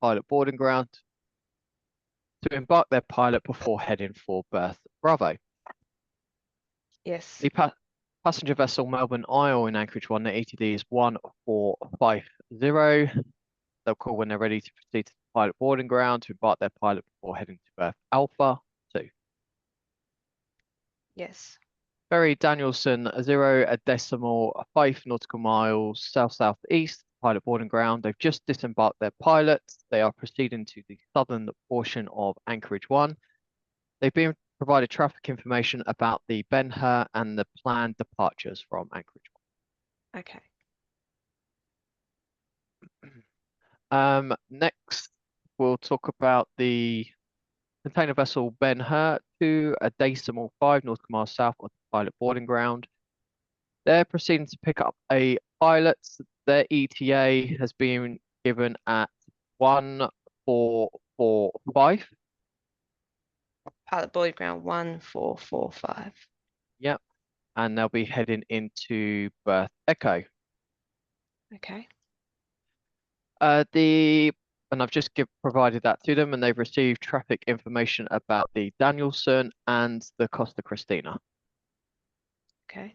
pilot boarding ground to embark their pilot before heading for berth Bravo. Yes. The passenger vessel Melbourne Isle in Anchorage 1, the ETD is 1450. They'll call when they're ready to proceed to the pilot boarding ground to embark their pilot before heading to berth Alpha 2. Yes. Ferry Danielson 0.5 nautical miles south-southeast, pilot boarding ground. They've just disembarked their pilots. They are proceeding to the southern portion of Anchorage 1. They've been provided traffic information about the Ben-Hur and the planned departures from Anchorage 1. Okay. Next, we'll talk about the container vessel Ben-Hur to a decimal 5 nautical miles south of the pilot boarding ground. They're proceeding to pick up a pilot. Their ETA has been given at 1445. Pilot boarding ground 1445. Yep. And they'll be heading into berth Echo. Okay. And I've just provided that to them, and they've received traffic information about the Danielson and the Costa Cristina. Okay.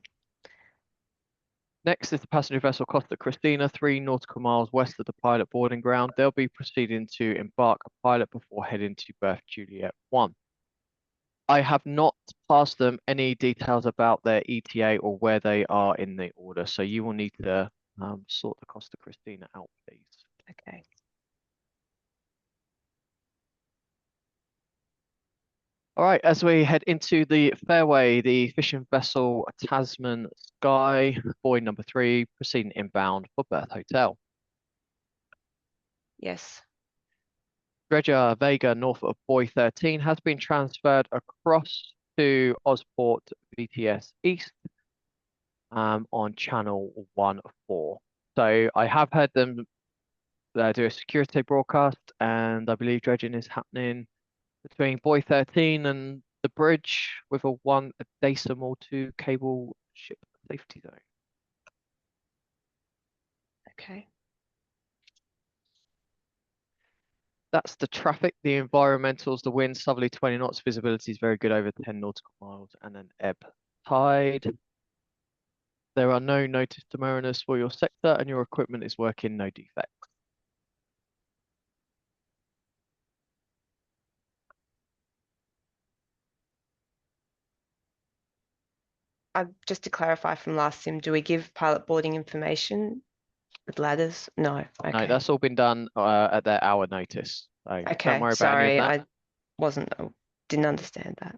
Next is the passenger vessel Costa Cristina, 3 nautical miles west of the pilot boarding ground. They'll be proceeding to embark a pilot before heading to berth Juliet 1. I have not passed them any details about their ETA or where they are in the order, so you will need to sort the Costa Cristina out, please. Okay. All right, as we head into the fairway, the fishing vessel Tasman Sky, buoy number 3, proceeding inbound for berth Hotel. Yes. Dredger Vega north of buoy 13 has been transferred across to Osport VTS East on channel 14. So I have heard them do a security broadcast, and I believe dredging is happening between buoy 13 and the bridge with a 1.2 cable ship safety zone. Okay. That's the traffic, the environmentals, the wind, southerly 20 knots, visibility is very good over 10 nautical miles, and then ebb tide. There are no notice to mariners for your sector, and your equipment is working, no defects. Just to clarify from last sim, do we give pilot boarding information with ladders? No. Okay. No, that's all been done at their hour notice. So okay. don't worry about any of that. I didn't understand that.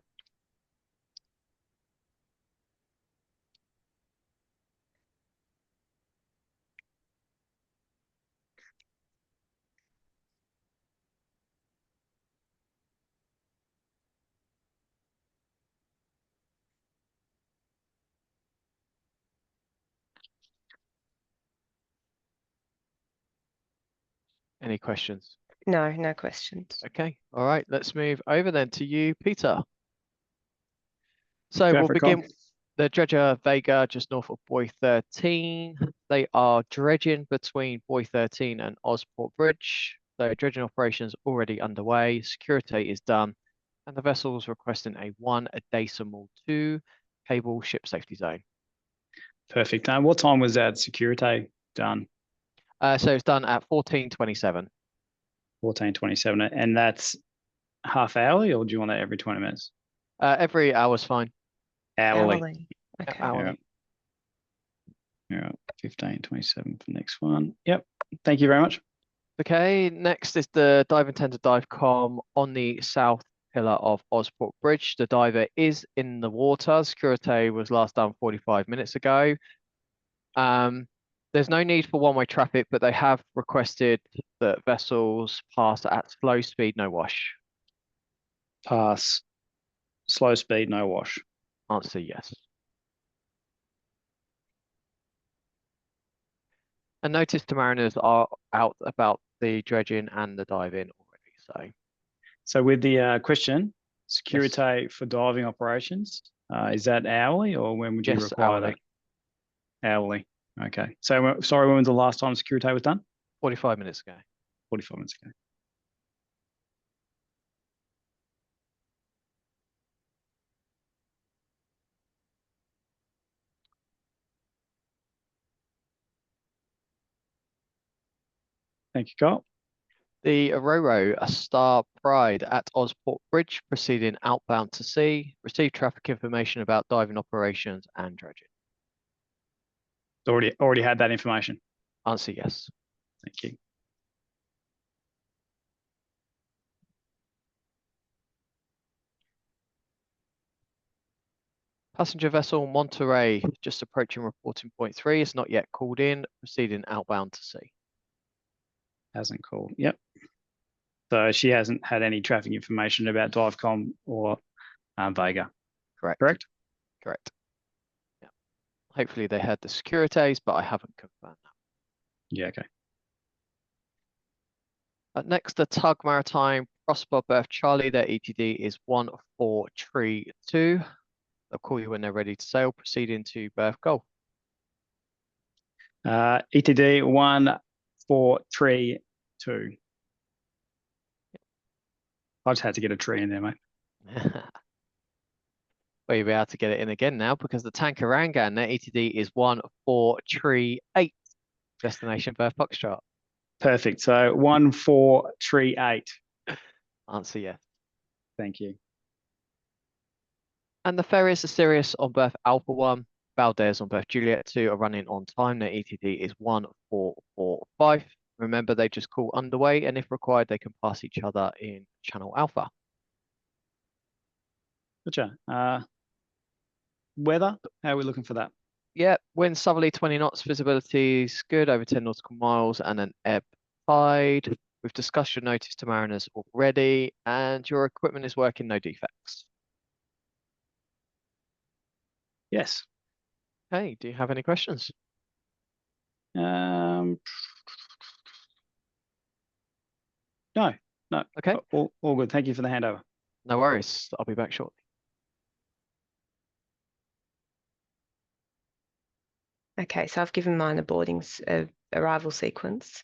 Any questions? No, no questions. Okay, all right, let's move over then to you, Peter. So we'll begin the Dredger Vega just north of buoy 13. They are dredging between buoy 13 and Osport Bridge. So dredging operations already underway, security is done, and the vessel's requesting a 1.2 cable ship safety zone. Perfect. What time was that security done? So it's done at 14:27. 14:27, and that's half hourly, or do you want that every 20 minutes? Every hour's fine. Hourly. Okay. Hourly. Yeah. 15:27 for next one. Yep. Thank you very much. Okay, next is the dive intended dive com on the south pillar of Osport Bridge. The diver is in the water. Security was last done 45 minutes ago. There's no need for one-way traffic, but they have requested that vessels pass at slow speed, no wash. Pass. Slow speed, no wash. Answer yes. And notice to mariners are out about the dredging and the diving already. So with the question, security for diving operations, is that hourly, or when would you require hourly. that? Hourly. Okay. So sorry, when was the last time security was done? 45 minutes ago. 45 minutes ago. Thank you, Kyle. The Aurora, a Star Pride at Osport Bridge, proceeding outbound to sea, received traffic information about diving operations and dredging. Already had that information. Answer yes. Thank you. Passenger vessel Monterey, just approaching reporting point 3, is not yet called in, proceeding outbound to sea. Hasn't called. Yep. So she hasn't had any traffic information about Divecom or Vega. Correct. Correct? Correct. Yeah. Hopefully they had the securities, but I haven't confirmed that. Yeah, okay. Next, the Tug Maritime Prosper Berth Charlie, their ETD is 1432. They'll call you when they're ready to sail, proceeding to Berth Golf. ETD 1432. I just had to get a tree in there, mate. Well, you'll be able to get it in again now because the Tankarangan, their ETD is 1438. Destination Berth Foxtrot. Perfect. So 1438. Answer yes. Thank you. And the ferries are Sirius on berth Alpha 1, Valdez on berth Juliet 2 are running on time. Their ETD is 1445. Remember, they just call underway, and if required, they can pass each other in Channel Alpha. Gotcha. Weather, how are we looking for that? Yeah, wind southerly 20 knots, visibility is good, over 10 nautical miles, and an ebb tide. We've discussed your notice to mariners already, and your equipment is working, no defects. Yes. Hey, do you have any questions? No. Okay. All good. Thank you for the handover. No worries. I'll be back shortly. Okay, so I've given mine a arrival sequence.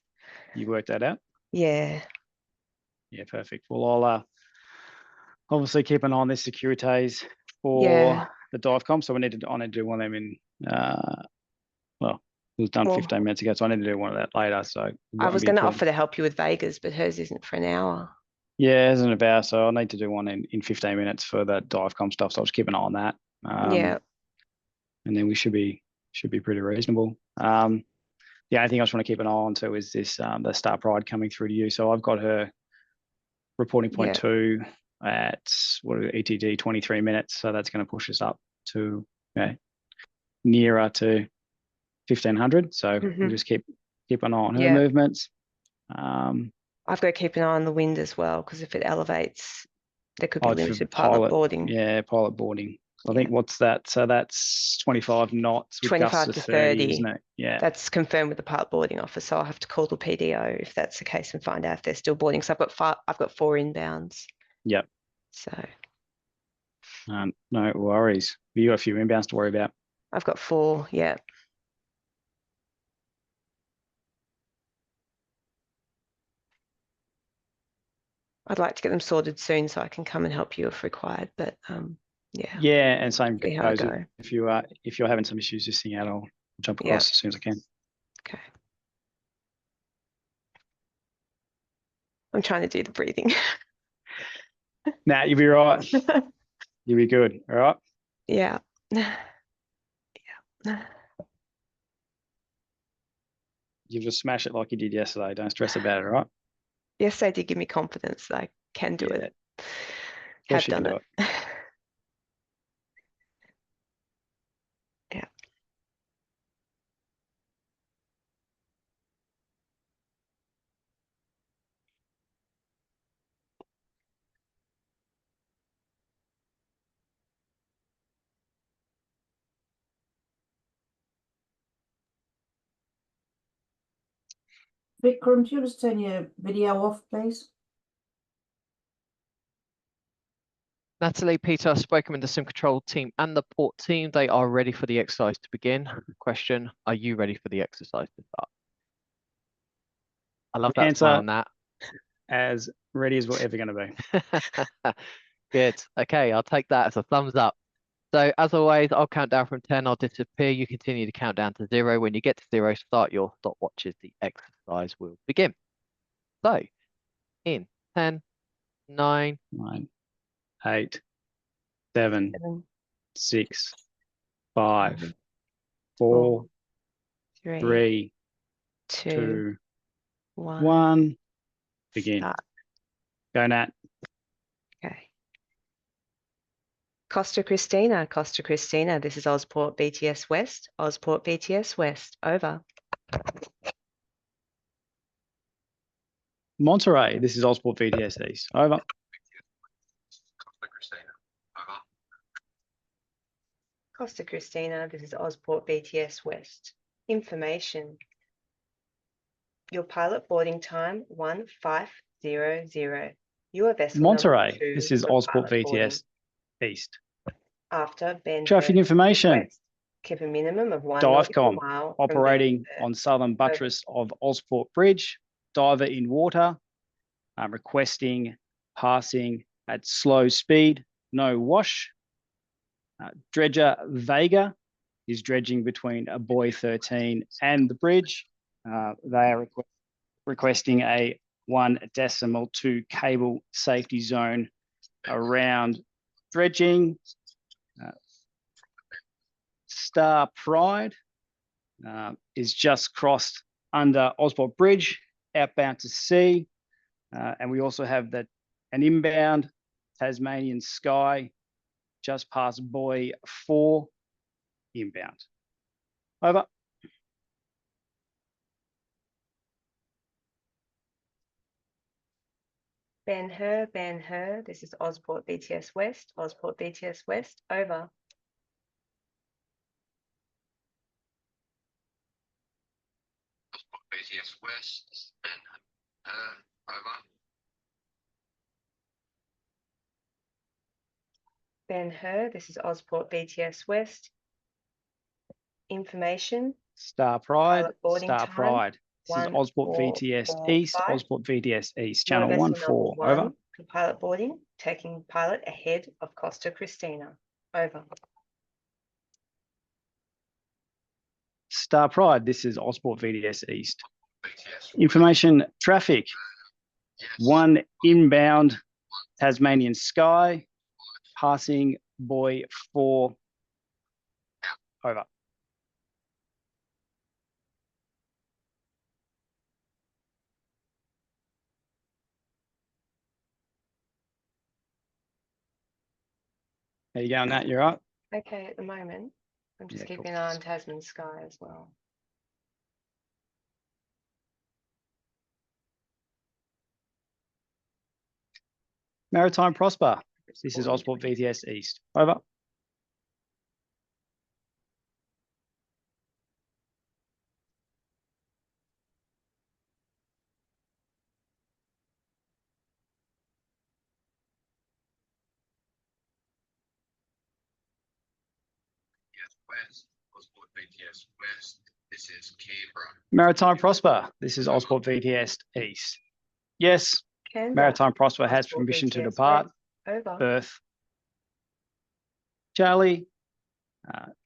You worked that out? Yeah. Yeah, perfect. Well, I'll obviously keep an eye on this securities for Yeah. the Divecom. So I need to do one of them in, well, it was done 15 minutes ago, so I need to do one of that later. So I was going to offer to help you with Vegas, but hers isn't for an hour. Yeah, it isn't about, so I need to do one in 15 minutes for the Divecom stuff. So I'll just keep an eye on that. Yeah. And then we should be pretty reasonable. The only thing I just want to keep an eye on too is this the Star Pride coming through to you. So I've got her reporting point 2 at ETD 23 minutes. So that's going to push us up to nearer to 1500. So we'll just keep an eye on her movements. I've got to keep an eye on the wind as well, because if it elevates, there could be limited pilot boarding. Yeah, pilot boarding. I think what's that? So that's 25 knots with 25 gusts to of 30, isn't 30. it? Yeah. That's confirmed with the pilot boarding office. So I'll have to call the PDO if that's the case and find out if they're still boarding. So I've got 4 inbounds. Yep. So no worries. You got a few inbounds to worry about. I've got 4, yeah. I'd like to get them sorted soon so I can come and help you if required, but yeah. Yeah, and same See how I goes go. if you're having some issues just sing out, I'll jump across as soon as I can. Okay. I'm trying to do the breathing. Nah, you'll be right. You'll be good. All right. Yeah. You just smash it like you did yesterday. Don't stress about it, all right? Yes, they did give me confidence that I can do it. Have done it. Yeah. Vikram, do you just turn your video off, please? Natalie, Peter, I've spoken with the sim control team and the port team. They are ready for the exercise to begin. Question, are you ready for the exercise to start? I love that smile on that. As ready as we're ever going to be. Good. Okay, I'll take that as a thumbs up. So as always, I'll count down from 10. I'll disappear. You continue to count down to 0. When you get to 0, start your stopwatches. The exercise will begin. So, in 10, 9, 9, 8, 7, 7, 6, 5, 5, 4, 4, 3, 3, 2, 2, 1. 1. Begin. Start. Go, Nat. Okay. Costa Christina, this is Ozport BTS West, Ozport BTS West, over. Monterey, this is Ozport VTS East. Over. Costa Christina, this is Ozport BTS West. Information. Your pilot boarding time 1500. Your vessel Monterey, number 2 this is for Ozport pilot boarding. VTS East. After Ben Traffic Hur, information. West. Keep a minimum of 1 Divecom, nautical mile from operating Ben Hur. on southern buttress of Ozport Bridge. Diver in water. Requesting passing at slow speed. No wash. Dredger Vega is dredging between a buoy 13 and the bridge. They are requesting a 1.2 cable safety zone around dredging. Star Pride is just crossed under Ozport Bridge, outbound to sea. And we also have an inbound Tasmanian Sky just past buoy 4 inbound. Over. Ben Hur, this is Ozport BTS West, Ozport BTS West, over. BTS West, Ben Hur, over. Ben Hur, this is Ozport BTS West. Information. Star Pride, Pilot boarding Star time, Pride. This is Ozport 1445. VTS East, Ozport VTS East, Your channel vessel 14, number over. 1 for pilot boarding, taking pilot ahead of Costa Christina, over. Star Pride, this is Ozport VTS East. BTS Information traffic, Yes. 1 inbound Tasmanian Sky, passing buoy 4, over. How you going, Nat? You're up? Okay, at the moment, I'm just Yeah, keeping cool. an eye on Tasman Sky as well. Maritime Prosper, this is Ozport VTS East, over. West, Ozport BTS West. This is Canberra. Maritime Prosper, this is Ozport VTS East. Yes, Canberra, Maritime Prosper has Ozport permission to BTS depart. West, over. Berth Charlie,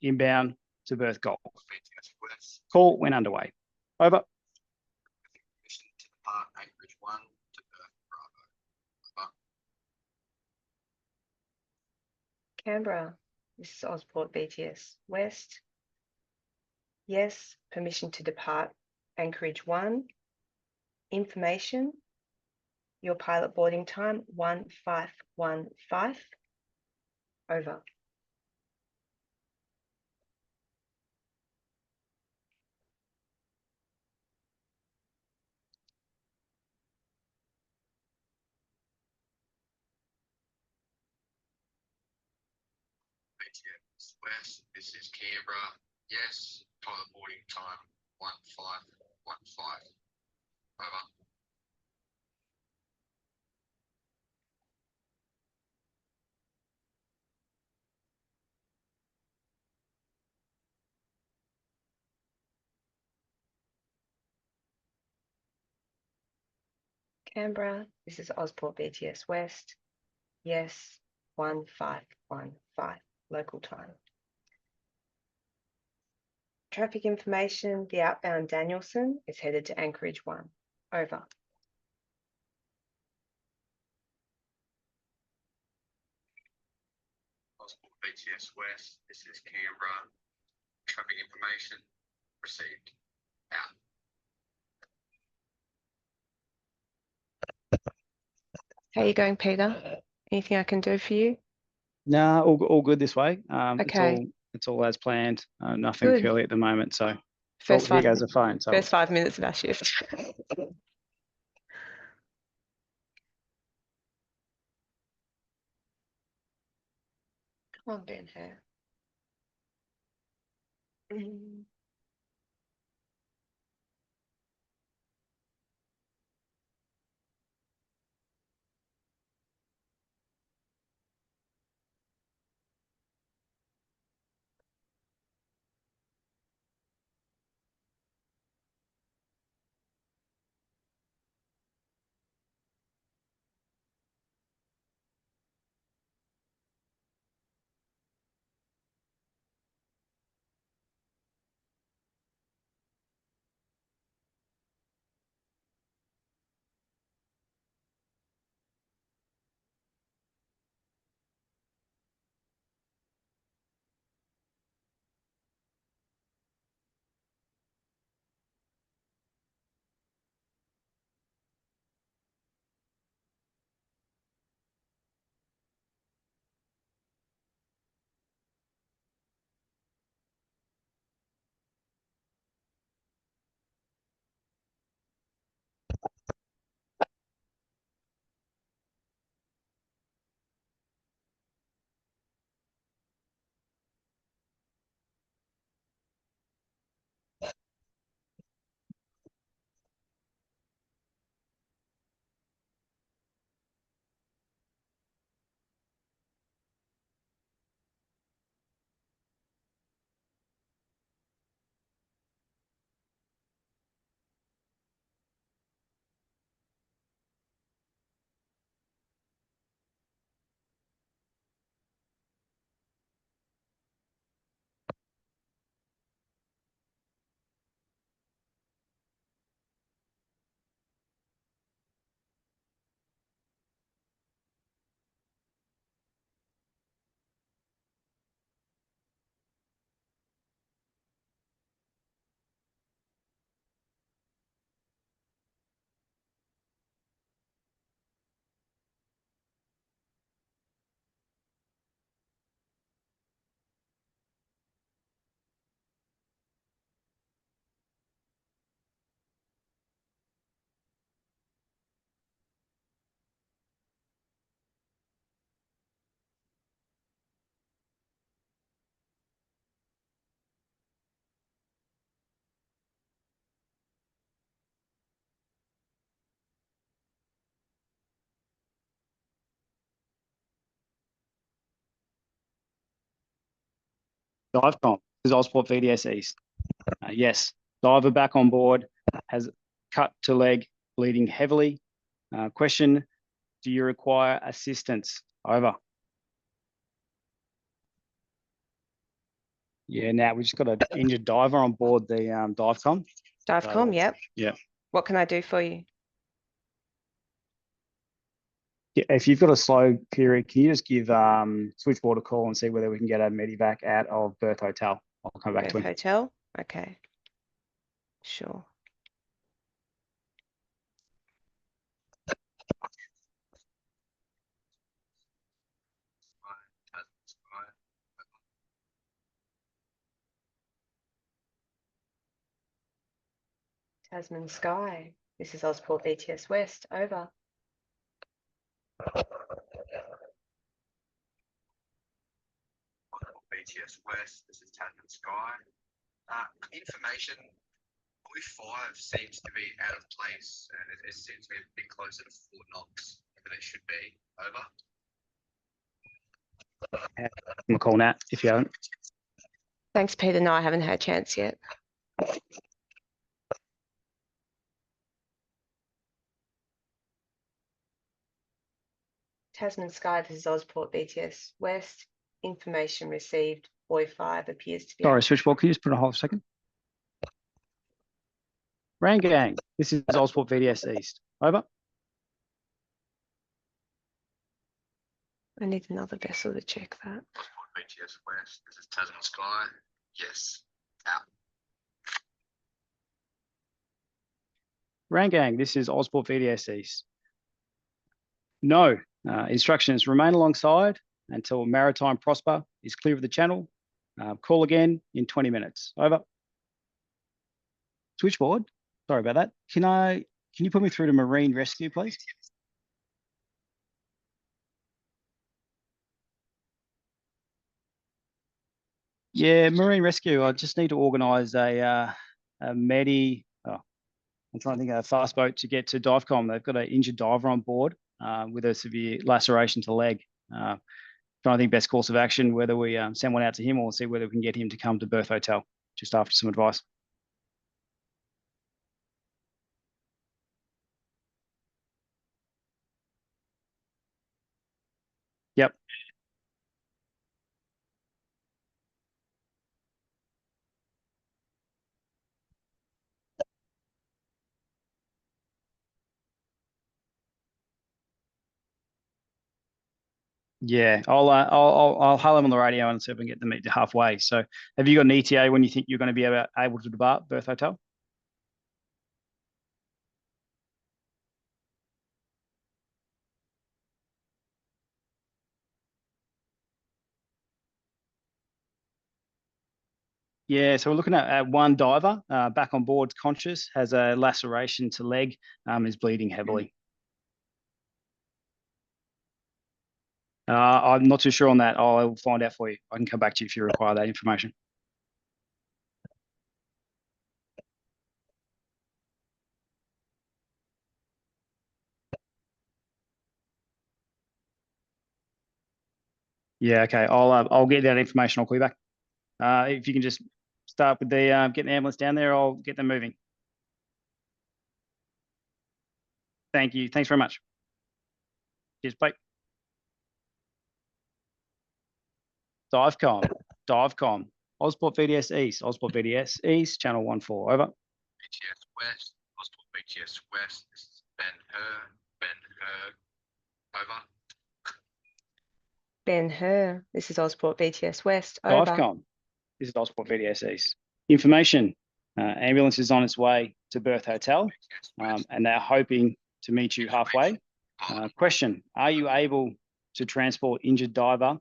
inbound to Berth Golf. BTS West. Call when underway. Over. Permission to depart Anchorage 1 to Perth Bravo. Over. Canberra, this is Ozport BTS West. Yes, permission to depart Anchorage 1. Information. Your pilot boarding time 1515. Over. BTS West. This is Canberra. Yes. Pilot boarding time 1515. Over. Canberra, this is Ozport BTS West. Yes, 1515 local time. Traffic information, the outbound Danielson is headed to Anchorage 1. Over. Osborne BTS West. This is Canberra. Traffic information received. Out. How are you going, Peter? Anything I can do for you? No, all good this way. Okay. It's all as planned. Nothing Good. curly at the moment. So First here 5 goes the phone. So First 5 minutes of our shift. Come on, Ben Hare. Divecom. This is Osborne VDS East. Yes, diver back on board, has cut to leg, bleeding heavily. Question: do you require assistance? Over. Yeah, now we just got an injured diver on board the Divecom. Divecom, yep. Yeah. What can I do for you? Yeah, if you've got a slow period, can you just give switchboard a call and see whether we can get a medevac out of Berth Hotel? I'll come back to Perth him. Hotel? Okay. Sure. Tasman Sky. This is Osport BTS West. Over. BTS West. This is Tasman Sky. Information. Buoy 5 seems to be out of place, and it seems to be a bit closer to 4 knots than it should be. Over. I'm gonna call Nat if you haven't. Thanks, Peter. No, I haven't had a chance yet. Tasman Sky, this is Osport BTS West. Information received. Buoy 5 appears to be. Sorry, switchboard. Can you just put a hold a second? Rangang. This is Osborne VDS East. Over. I need another vessel to check that. BTS West. This is Tasman Sky. Yes. Out. Rangang, this is Osborne VDS East. No. Instructions: remain alongside until Maritime Prosper is clear of the channel. Call again in 20 minutes. Over. Switchboard. Sorry about that. Can you put me through to Marine Rescue, please? Yeah, Marine Rescue. I just need to organise a Medi. Oh, I'm trying to think of a fast boat to get to Divecom. They've got an injured diver on board with a severe laceration to leg. Trying to think best course of action, whether we send one out to him or see whether we can get him to come to Berth Hotel. Just after some advice. Yep. Yeah, I'll hail him on the radio and see if we can get them meet halfway. So, have you got an ETA when you think you're going to be able to depart Berth Hotel? Yeah, so we're looking at one diver back on board, conscious, has a laceration to leg, is bleeding heavily. I'm not too sure on that. I'll find out for you. I can come back to you if you require that information. Yeah, okay. I'll get that information. I'll call you back. If you can just start with the getting the ambulance down there, I'll get them moving. Thank you. Thanks very much. Cheers, bye. Divecom. Osborne VDS East, Osborne VDS East, channel 14, over. BTS West, Osborne BTS West. This is Ben Hur, over. Ben Hur, this is Osborne BTS West, over. Divecom, this is Osborne VDS East. Information, ambulance is on its way to Berth Hotel, and they're hoping to meet you halfway. Question, are you able to transport injured diver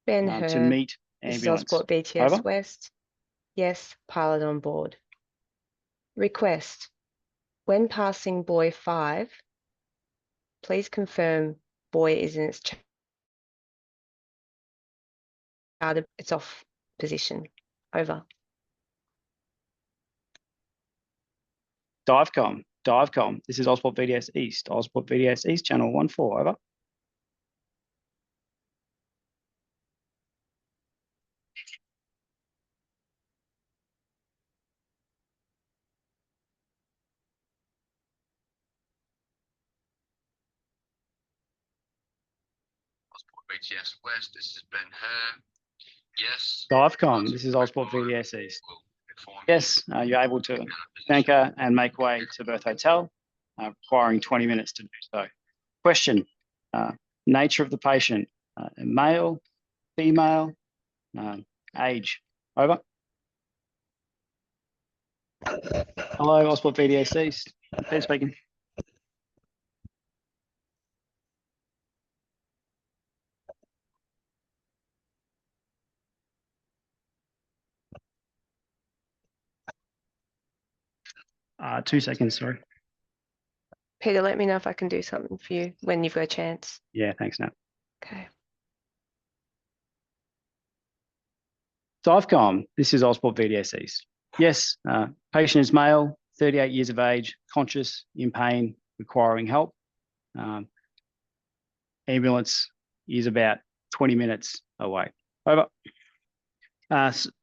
Ben to Hur, meet this is ambulance? Osborne BTS Over. West. Yes, pilot on board. Request, when passing buoy 5, please confirm buoy is in its charter, it's off position. Over. Divecom, this is Osborne VDS East, Osborne VDS East, channel 14, over. Osborne BTS West. This is Ben Hur. Yes. Divecom, this is Osborne VDS East. Yes, you're able to anchor and make way to Berth Hotel, requiring 20 minutes to do so. Question, nature of the patient, male, female, age, over. Hello, Osborne VDS East, Peter speaking. Two seconds, sorry. Peter, let me know if I can do something for you when you've got a chance. Yeah, thanks, Nat. Okay. Divecom, this is Osborne VDS East. Yes, patient is male, 38 years of age, conscious, in pain, requiring help. Ambulance is about 20 minutes away. Over.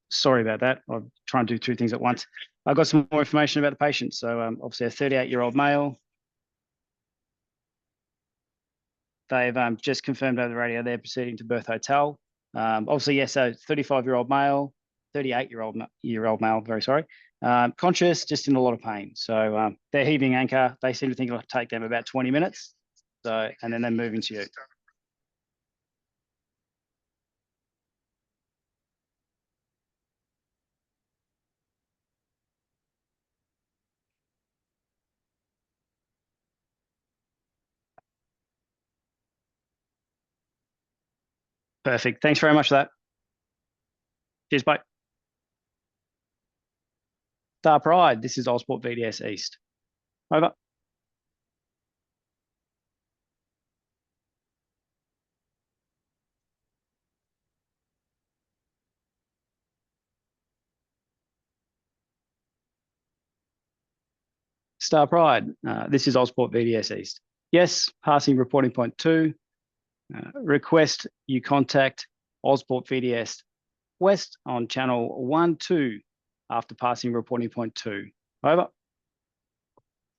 Sorry about that. I'm trying to do two things at once. I've got some more information about the patient. So obviously a 38-year-old male. They've just confirmed over the radio they're proceeding to Berth Hotel. Obviously, yes, so 35-year-old male, 38-year-old male, very sorry. Conscious, just in a lot of pain. So they're heaving anchor. They seem to think it'll take them about 20 minutes. So, and then they're moving to you. Perfect. Thanks very much for that. Cheers, bye. Star Pride, this is Ossport VDS East. Over. Star Pride, this is Ossport VDS East. Yes, passing reporting point 2. Request you contact Ossport VDS West on channel 1-2 after passing reporting point 2. Over.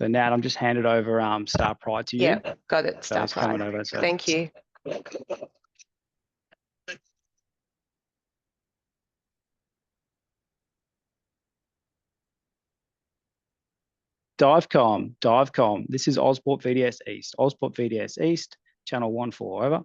So Nat, I'm just handed over Star Pride to you. Yeah, got it. So Star it's coming Pride. over. So Thank you. Divecom. This is Ossport VDS East. Ossport VDS East, channel 1-4. Over.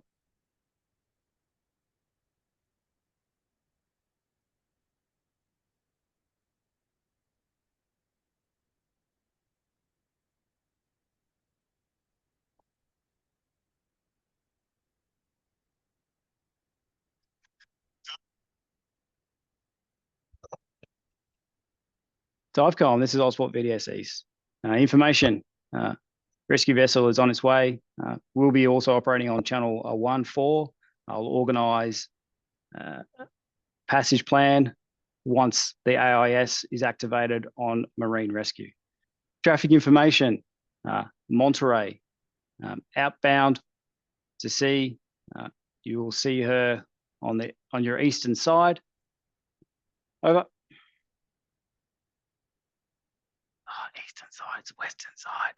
Divecom, this is Ossport VDS East. Information, rescue vessel is on its way. We'll be also operating on channel 1-4. I'll organise passage plan once the AIS is activated on marine rescue. Traffic information, Monterey, outbound to sea. You will see her on your eastern side. Over. Eastern side, it's western side.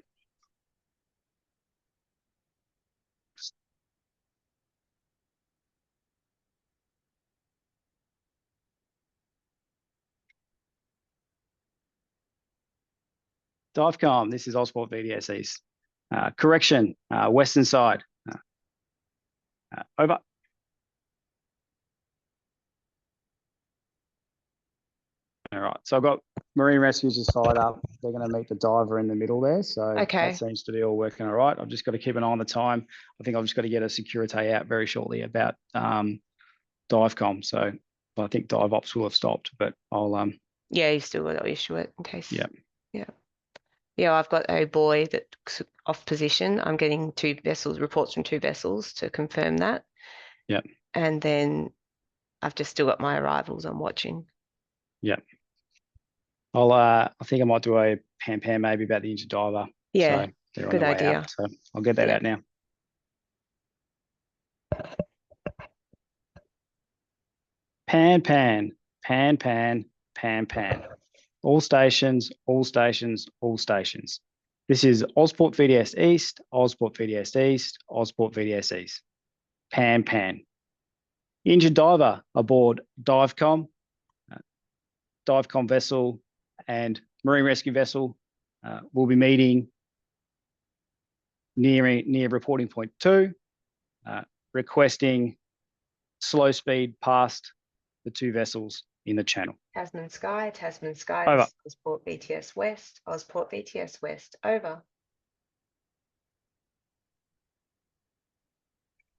Divecom, this is Ossport VDS East. Correction, western side. Over. All right, so I've got marine rescues just side up. They're going to meet the diver in the middle there. So Okay. that seems to be all working all right. I've just got to keep an eye on the time. I think I've just got to get a Securite out very shortly about Divecom. So I think dive ops will have stopped, but I'll Yeah, you still got to issue it in case. Yeah. Yeah. Yeah, I've got a buoy that's off position. I'm getting reports from 2 vessels to confirm that. Yeah. And then I've just still got my arrivals I'm watching. Yeah. I think I might do a pan maybe about the injured diver. Yeah, So they're on good their way idea. out. So I'll get that Yeah. out now. Pan. All stations. This is Ossport VDS East, Ossport VDS East, Ossport VDS East. Pan. Injured diver aboard Divecom, Divecom vessel and marine rescue vessel will be meeting near reporting point 2, requesting slow speed past the 2 vessels in the channel. Tasman Sky, Over. Ossport VTS West, Ossport VTS West, over.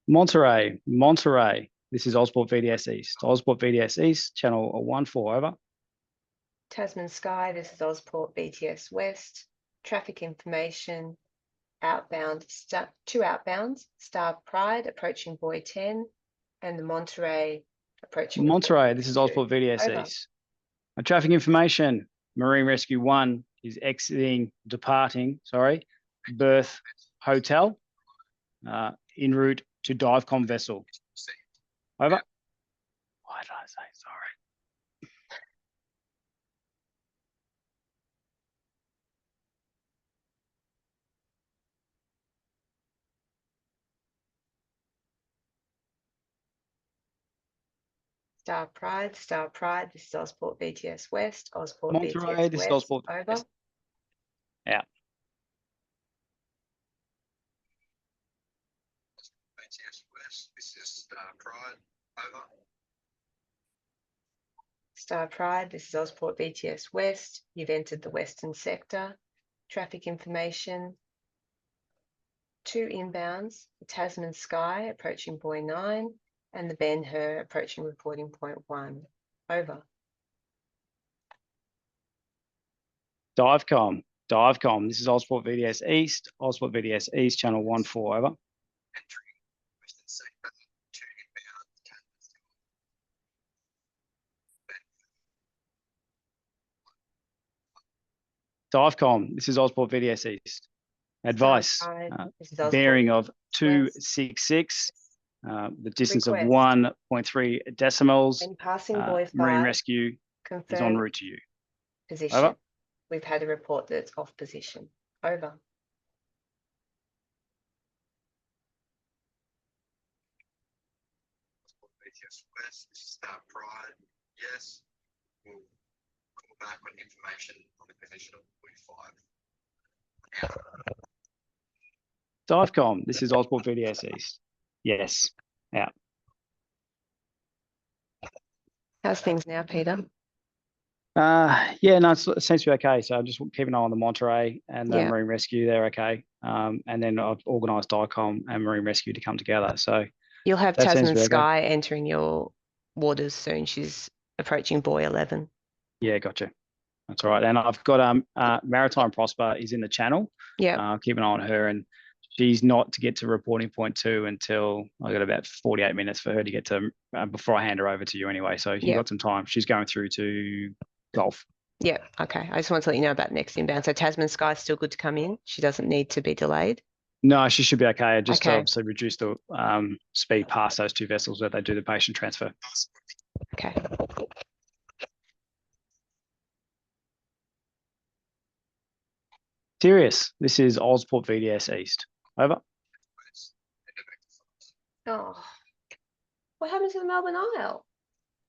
Monterey. This is Ossport VDS East. Ossport VDS East, channel 1-4, over. Tasman Sky, this is Ossport VTS West. Traffic information, outbound, 2 outbounds, Star Pride approaching buoy 10, and the Monterey approaching. Monterey, this is Ossport VDS Over. East. Traffic information, Marine Rescue 1 is departing, berth hotel, en route to Divecom vessel. Over. Why did I say sorry? Star Pride, this is Ossport VTS West, Ossport Monterey, VTS this is West, Ossport over. Out. BTS West, this is Pride, over. Star Pride, this is Ossport VTS West, you've entered the western sector. Traffic information, 2 inbounds, the Tasman Sky approaching buoy 9, And the Ben Hur approaching reporting point 1. Over. Divecom. This is Ozport VDS East. Ozport VDS East, channel 14. Over. Entering Western sector, 2 inbound, Divecom. This is Ozport VDS East. Advice. Pride, this is Ozport Bearing of West. 266. The distance of Request. 1.3 decimals. And passing buoy 5. Marine rescue is en Confirm route to you. position. Over. We've had a report that it's off position. Over. BTS West, this is Star Pride. Yes. We'll call back on information on the position of buoy 5. Divecom. This is Ozport VDS East. Yes. Out. How's things now, Peter? Yeah, no, it seems to be okay. So I'm just keep an eye on the Monterey and the Yeah. Marine Rescue. They're okay. And then I've organised Divecom and Marine Rescue to come together. So You'll have that seems Tasman to be okay. Sky entering your waters soon. She's approaching buoy 11. Yeah, gotcha. That's all right. And I've got Maritime Prosper is in the channel. Yeah. Keep an eye on her, and she's not to get to reporting point 2 until I got about 48 minutes for her to get to before I hand her over to you anyway. So you've Yeah. got some time. She's going through to Gulf. Yeah. Okay. I just want to let you know about next inbound. So Tasman Sky is still good to come in. She doesn't need to be delayed. No, she should be okay. Just to Okay. obviously reduce the speed past those 2 vessels where they do the patient transfer. Okay. Sirius, this is Ozport VDS East. Over. West, end of exercise. Oh, what happened to the Melbourne Isle?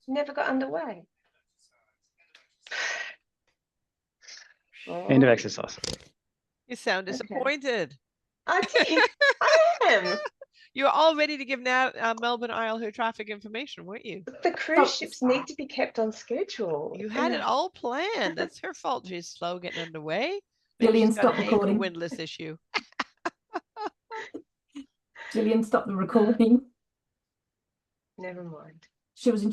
Never got underway. End of Oh, exercise. You sound Okay. disappointed. I did. I am. You were all ready to give Melbourne Isle her traffic information, weren't you? The cruise ships need to be kept on schedule. You had it and- all planned. That's her fault. She's slow getting underway. Gillian, she's got stop an anchor recording. windlass issue. Gillian, stop the recording. Never mind. She was in